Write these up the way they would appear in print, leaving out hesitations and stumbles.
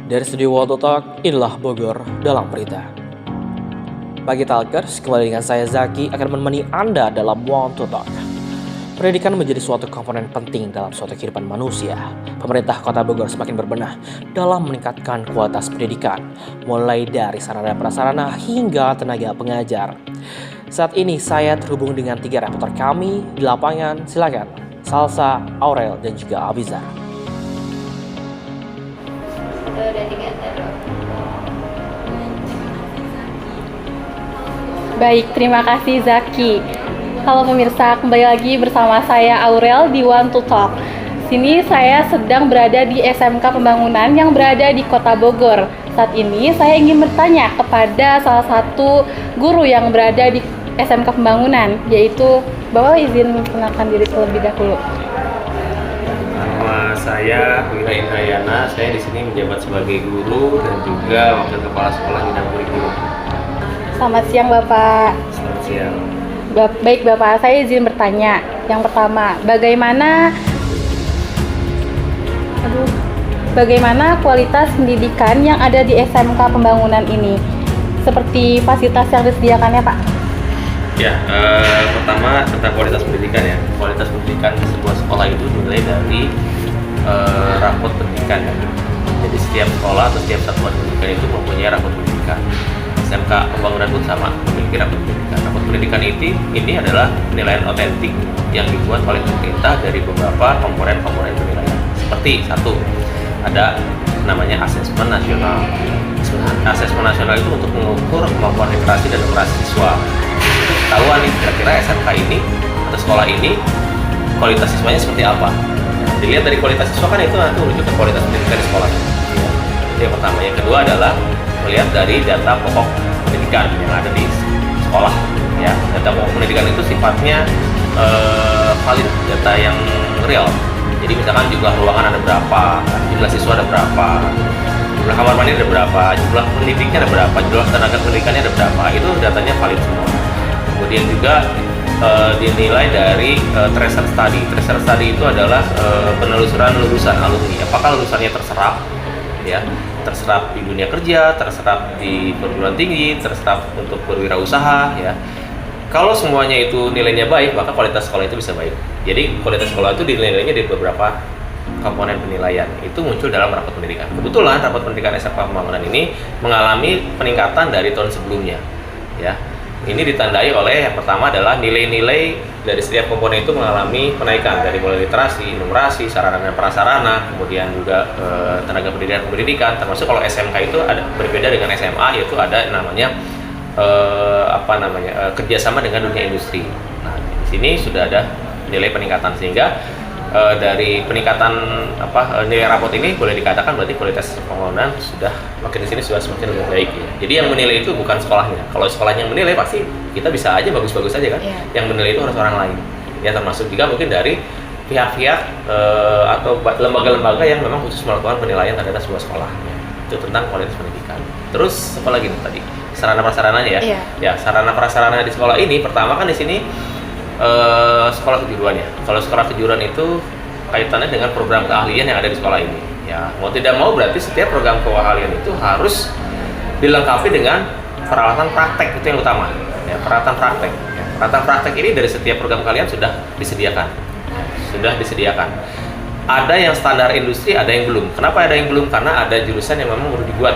Dari studio World Talk, inilah Bogor dalam berita. Pagi Talkers, kembali dengan saya Zaki akan menemani Anda dalam World Talk. Pendidikan menjadi suatu komponen penting dalam suatu kehidupan manusia. Pemerintah Kota Bogor semakin berbenah dalam meningkatkan kualitas pendidikan, mulai dari sarana prasarana hingga tenaga pengajar. Saat ini saya terhubung dengan 3 reporter kami di lapangan. Silakan, Salsa, Aurel, dan juga Abizar. Baik, terima kasih Zaki. Halo pemirsa, kembali lagi bersama saya Aurel di One to Talk. Sini saya sedang berada di SMK Pembangunan yang berada di Kota Bogor. Saat ini saya ingin bertanya kepada salah satu guru yang berada di SMK Pembangunan, yaitu Bapak izin memperkenalkan diri terlebih dahulu. Nama saya Wira Indrayana, saya di sini menjabat sebagai guru dan juga wakil kepala sekolah bidang kurikulum. Selamat siang Bapak. Selamat siang. Baik Bapak, saya izin bertanya. Yang pertama, bagaimana kualitas pendidikan yang ada di SMK Pembangunan ini? Seperti fasilitas yang disediakannya Pak? Ya, pertama tentang kualitas pendidikan ya. Kualitas pendidikan di sebuah sekolah itu dimulai dari rapot pendidikan ya. Jadi setiap sekolah atau setiap satuan pendidikan itu mempunyai rapot pendidikan. SMK Pembangunan pun sama memiliki rapot pendidikan. Rapot pendidikan ini adalah penilaian otentik yang dibuat oleh pemerintah dari beberapa komponen-komponen penilaian. Seperti satu, ada namanya asesmen nasional. Asesmen nasional itu untuk mengukur kemampuan literasi dan numerasi siswa. Itu ketahuan nih kira-kira SMK ini atau sekolah ini kualitas siswanya seperti apa. Dilihat dari kualitas siswa kan itu nanti merujuk ke kualitas pendidikan di sekolah. Itu yang pertama. Yang kedua adalah melihat dari data pokok pendidikan yang ada di sekolah. Ya, data pokok pendidikan itu sifatnya valid, data yang real. Jadi misalkan jumlah ruangan ada berapa, jumlah siswa ada berapa, jumlah kamar mandi ada berapa, jumlah pendidiknya ada berapa, jumlah tenaga pendidikannya ada berapa, itu datanya valid semua. Kemudian juga dinilai dari tracer study. Tracer study itu adalah penelusuran lulusan alumni. Apakah lulusannya terserap, ya, terserap di dunia kerja, terserap di perguruan tinggi, terserap untuk berwirausaha, ya. Kalau semuanya itu nilainya baik, maka kualitas sekolah itu bisa baik. Jadi kualitas sekolah itu dinilainya dari beberapa komponen penilaian. Itu muncul dalam rapat pendidikan. Kebetulan rapat pendidikan SMK Pembangunan ini mengalami peningkatan dari tahun sebelumnya, ya. Ini ditandai oleh yang pertama adalah nilai-nilai dari setiap komponen itu mengalami penaikan dari mulai literasi, numerasi, sarana dan prasarana, kemudian juga tenaga pendidikan, termasuk kalau SMK itu ada berbeda dengan SMA, yaitu ada namanya kerjasama dengan dunia industri. Nah, di sini sudah ada nilai peningkatan sehingga dari peningkatan nilai rapot ini boleh dikatakan berarti kualitas pembangunan sudah makin di sini sudah semakin lebih baik ya. Jadi yang menilai itu bukan sekolahnya. Kalau sekolahnya yang menilai pasti kita bisa aja bagus-bagus aja kan. Yeah. Yang menilai itu harus orang lain. Ya termasuk juga mungkin dari pihak-pihak atau lembaga-lembaga yang memang khusus melakukan penilaian terhadap sebuah sekolah. Ya. Itu tentang kualitas pendidikan. Terus apa lagi tadi? Sarana prasarananya ya. Yeah. Ya, sarana prasarana di sekolah ini pertama kan di sini sekolah kejuruan ya. Kalau sekolah kejuruan itu kaitannya dengan program keahlian yang ada di sekolah ini. Ya, mau tidak mau berarti setiap program keahlian itu harus dilengkapi dengan peralatan praktek, itu yang utama. Ya, peralatan praktek. Ya, peralatan praktek ini dari setiap program keahlian sudah disediakan. Ya, sudah disediakan. Ada yang standar industri, ada yang belum. Kenapa ada yang belum? Karena ada jurusan yang memang baru dibuat.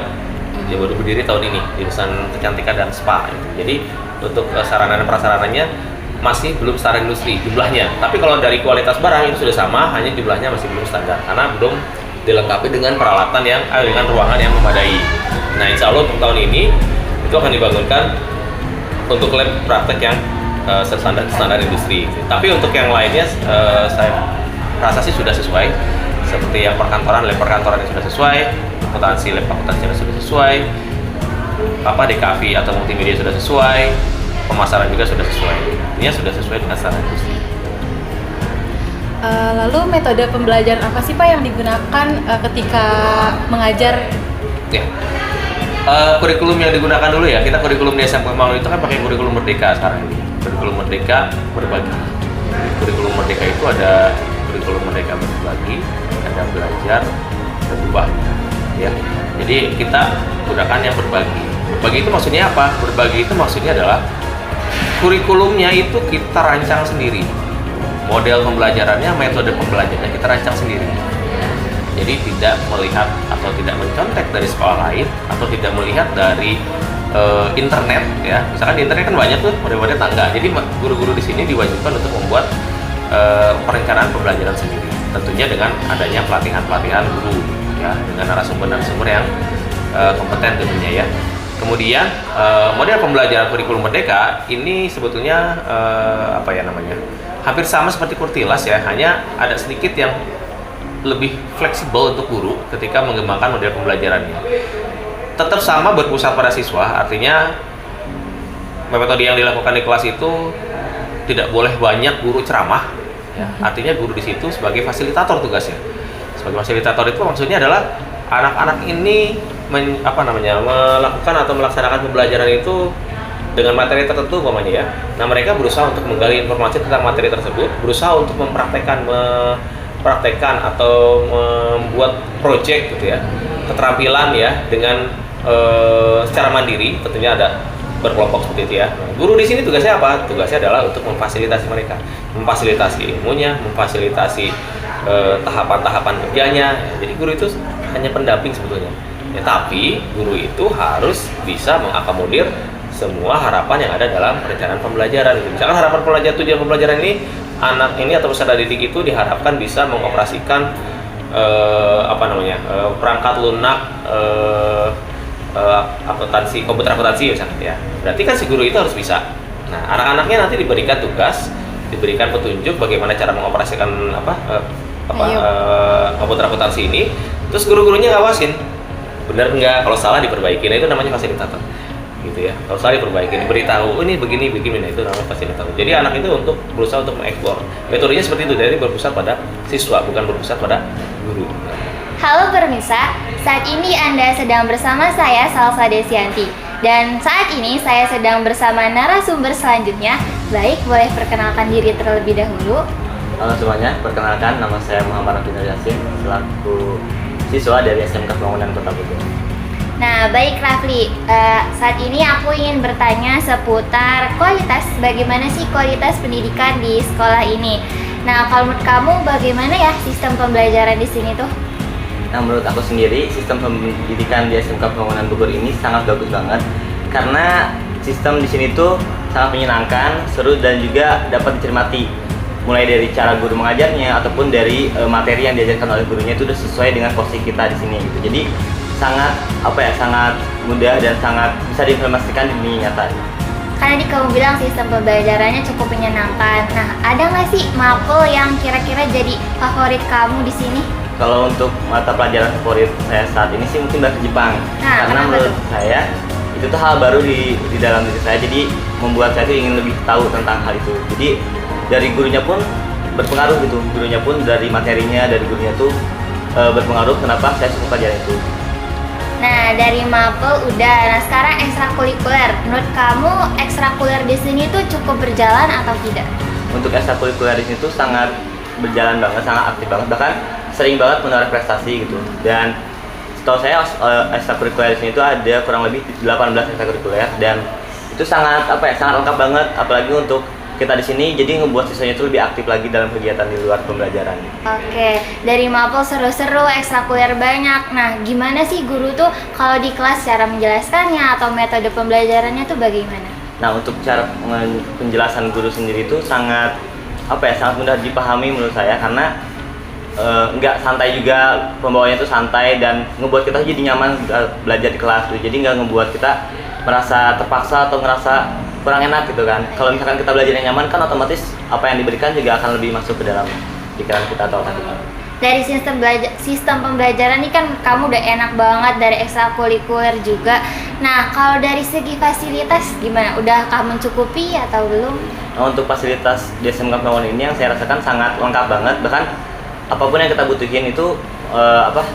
Dia baru berdiri tahun ini, jurusan kecantikan dan spa. Jadi untuk sarana dan prasarananya masih belum standar industri jumlahnya, tapi kalau dari kualitas barang itu sudah sama, hanya jumlahnya masih belum standar karena belum dilengkapi dengan peralatan yang dengan ruangan yang memadai. Nah, insya Allah untuk tahun ini itu akan dibangunkan untuk lab praktek yang standar industri. Tapi untuk yang lainnya saya rasa sih sudah sesuai, seperti yang perkantoran, lab perkantoran yang sudah sesuai, akuntansi, lab akuntansi yang sudah sesuai, DKV atau multimedia sudah sesuai, pemasaran juga sudah sesuai. Ini sudah sesuai dengan standar industri. Lalu metode pembelajaran apa sih Pak yang digunakan ketika mengajar? Ya. Kurikulum yang digunakan dulu ya. Kita kurikulum di SMK Pembangunan itu kan pakai kurikulum Merdeka sekarang ini. Kurikulum Merdeka berbagi. Kurikulum Merdeka itu ada kurikulum Merdeka berbagi, ada belajar, berubah. ya. Jadi kita gunakan yang berbagi. Berbagi itu maksudnya apa? Berbagi itu maksudnya adalah kurikulumnya itu kita rancang sendiri. Model pembelajarannya, metode pembelajarannya kita rancang sendiri. Jadi tidak melihat atau tidak mencontek dari sekolah lain atau tidak melihat dari internet ya. Misalkan di internet kan banyak tuh model-model tangga. Jadi guru-guru di sini diwajibkan untuk membuat perencanaan pembelajaran sendiri. Tentunya dengan adanya pelatihan-pelatihan guru ya, dengan narasumber-narasumber yang kompeten tentunya ya. Kemudian model pembelajaran kurikulum merdeka ini sebetulnya apa ya namanya? Hampir sama seperti Kurtilas ya, hanya ada sedikit yang lebih fleksibel untuk guru ketika mengembangkan model pembelajarannya. Tetap sama berpusat pada siswa, artinya metode yang dilakukan di kelas itu tidak boleh banyak guru ceramah. Ya. Artinya guru di situ sebagai fasilitator tugasnya. Sebagai fasilitator itu maksudnya adalah anak-anak ini melakukan atau melaksanakan pembelajaran itu dengan materi tertentu umpamanya ya. Nah mereka berusaha untuk menggali informasi tentang materi tersebut, berusaha untuk mempraktekkan atau membuat project gitu ya, keterampilan ya dengan secara mandiri, tentunya ada berkelompok seperti itu ya. Nah, guru di sini tugasnya apa? Tugasnya adalah untuk memfasilitasi mereka, memfasilitasi ilmunya, memfasilitasi tahapan-tahapan kerjanya. Jadi guru itu hanya pendamping sebetulnya. Ya, tapi guru itu harus bisa mengakomodir semua harapan yang ada dalam perencanaan pembelajaran. Misalkan harapan tujuan pembelajaran ini, anak ini atau peserta didik itu diharapkan bisa mengoperasikan perangkat lunak komputer akuntansi misalnya ya. Berarti kan si guru itu harus bisa. Nah, anak-anaknya nanti diberikan tugas, diberikan petunjuk bagaimana cara mengoperasikan komputer akuntansi ini. Terus guru-gurunya ngawasin, benar enggak, kalau salah diperbaiki. Nah, itu namanya fasilitator. Gitu ya. Kalau salah diperbaiki, diberitahu, ini begini, nah itu namanya fasilitator. Jadi anak itu untuk berusaha untuk mengeksplor. Metodenya seperti itu, jadi berpusat pada siswa, bukan berpusat pada guru. Halo Permisa, saat ini Anda sedang bersama saya Salsa Desianti. Dan saat ini saya sedang bersama narasumber selanjutnya. Baik, boleh perkenalkan diri terlebih dahulu. Halo semuanya, perkenalkan nama saya Muhammad Rafiq Yasin, selaku siswa dari SMK Pembangunan Kota Bogor. Nah, baik Rafli, saat ini aku ingin bertanya seputar kualitas. Bagaimana sih kualitas pendidikan di sekolah ini? Nah, kalau menurut kamu bagaimana ya sistem pembelajaran di sini tuh? Nah, menurut aku sendiri, sistem pendidikan di SMK Pembangunan Bogor ini sangat bagus banget karena sistem di sini tuh sangat menyenangkan, seru dan juga dapat dicermati. Mulai dari cara guru mengajarnya ataupun dari materi yang diajarkan oleh gurunya itu udah sesuai dengan porsi kita di sini gitu. Jadi sangat mudah dan sangat bisa diimplementasikan di dunia nyata. Karena kamu bilang sistem pembelajarannya cukup menyenangkan. Nah, ada nggak sih mapel yang kira-kira jadi favorit kamu di sini? Kalau untuk mata pelajaran favorit saya saat ini sih mungkin bahasa Jepang. Nah, karena menurut saya itu tuh hal baru di dalam diri saya, jadi membuat saya tuh ingin lebih tahu tentang hal itu. Jadi dari gurunya pun berpengaruh gitu, gurunya pun dari materinya, dari gurunya tuh berpengaruh kenapa saya suka pelajaran itu. Nah, dari mapel udah. Nah, sekarang ekstrakurikuler. Menurut kamu ekstrakurikuler di sini tuh cukup berjalan atau tidak? Untuk ekstrakurikuler di sini tuh sangat berjalan banget, sangat aktif banget, bahkan sering banget menoreh prestasi gitu. Dan setahu saya ekstrakurikuler di sini tuh ada kurang lebih 18 ekstrakurikuler dan itu sangat sangat lengkap banget, apalagi untuk kita di sini, jadi ngebuat siswanya itu lebih aktif lagi dalam kegiatan di luar pembelajaran. Oke, dari mapel seru-seru, ekstrakurikuler banyak. Nah, gimana sih guru tuh kalau di kelas cara menjelaskannya atau metode pembelajarannya tuh bagaimana? Nah, untuk cara penjelasan guru sendiri itu sangat sangat mudah dipahami menurut saya, karena nggak santai juga, pembawanya itu santai dan ngebuat kita jadi nyaman belajar di kelas tuh. Jadi nggak ngebuat kita merasa terpaksa atau ngerasa kurang enak gitu kan. Kalau misalkan kita belajar yang nyaman kan otomatis apa yang diberikan juga akan lebih masuk ke dalam pikiran kita atau otak kita. Dari sistem pembelajaran ini kan kamu udah enak banget, dari ekstrakurikuler juga. Nah, kalau dari segi fasilitas gimana? Udahkah mencukupi atau belum? Nah, untuk fasilitas di SMK Pembangunan ini yang saya rasakan sangat lengkap banget, bahkan apapun yang kita butuhin itu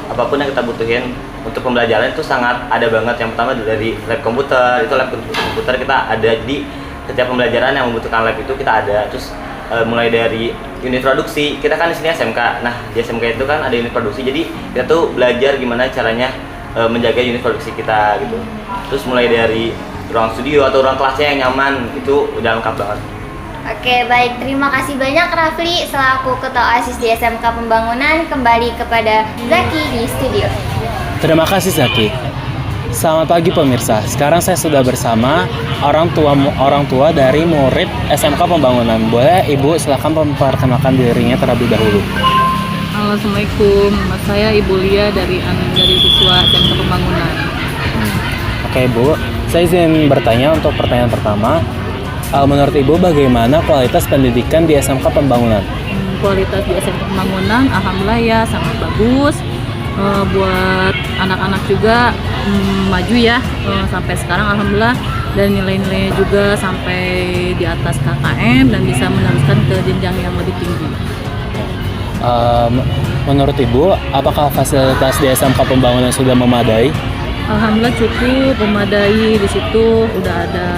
apapun yang kita butuhin untuk pembelajaran itu sangat ada banget. Yang pertama dari lab komputer, itu lab komputer kita ada, jadi setiap pembelajaran yang membutuhkan lab itu kita ada. Terus mulai dari unit produksi, kita kan di sini SMK. Nah, di SMK itu kan ada unit produksi, jadi kita tuh belajar gimana caranya menjaga unit produksi kita gitu. Terus mulai dari ruang studio atau ruang kelasnya yang nyaman itu udah lengkap banget. Oke, baik. Terima kasih banyak Rafli selaku Ketua OSIS di SMK Pembangunan. Kembali kepada Zaki di studio. Terima kasih Zaki. Selamat pagi pemirsa. Sekarang saya sudah bersama orang tua dari murid SMK Pembangunan. Boleh Ibu silakan memperkenalkan dirinya terlebih dahulu. Halo, Assalamualaikum. Saya Ibu Lia dari siswa SMK Pembangunan. Oke Ibu, saya izin bertanya untuk pertanyaan pertama. Menurut Ibu bagaimana kualitas pendidikan di SMK Pembangunan? Kualitas di SMK Pembangunan alhamdulillah ya sangat bagus. Buat anak-anak juga maju ya sampai sekarang alhamdulillah, dan nilai-nilainya juga sampai di atas KKM dan bisa meneruskan ke jenjang yang lebih tinggi. Menurut Ibu, apakah fasilitas di SMK Pembangunan sudah memadai? Alhamdulillah cukup memadai. Di situ udah ada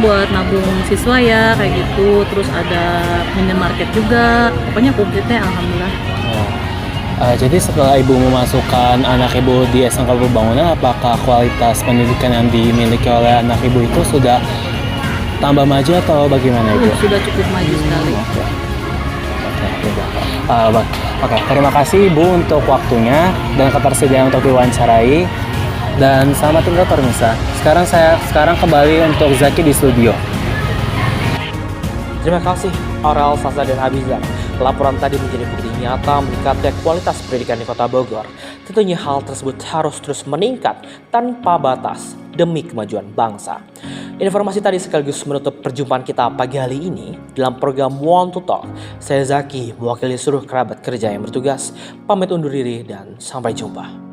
buat nabung siswa ya kayak gitu, terus ada minimarket juga, pokoknya komplitnya alhamdulillah. Jadi setelah Ibu memasukkan anak Ibu di SMK Pembangunan, apakah kualitas pendidikan yang dimiliki oleh anak Ibu itu sudah tambah maju atau bagaimana Ibu? Sudah cukup maju sekali. Oke, terima kasih Ibu untuk waktunya dan ketersediaan untuk diwawancarai. Dan selamat tinggal pemirsa. Sekarang kembali untuk Zaki di studio. Terima kasih Aurel, Sasa, dan Abizar. Laporan tadi menjadi bukti nyata meningkatnya kualitas pendidikan di Kota Bogor. Tentunya hal tersebut harus terus meningkat tanpa batas demi kemajuan bangsa. Informasi tadi sekaligus menutup perjumpaan kita pagi hari ini dalam program Want to Talk. Saya Zaki, mewakili seluruh kerabat kerja yang bertugas, pamit undur diri dan sampai jumpa.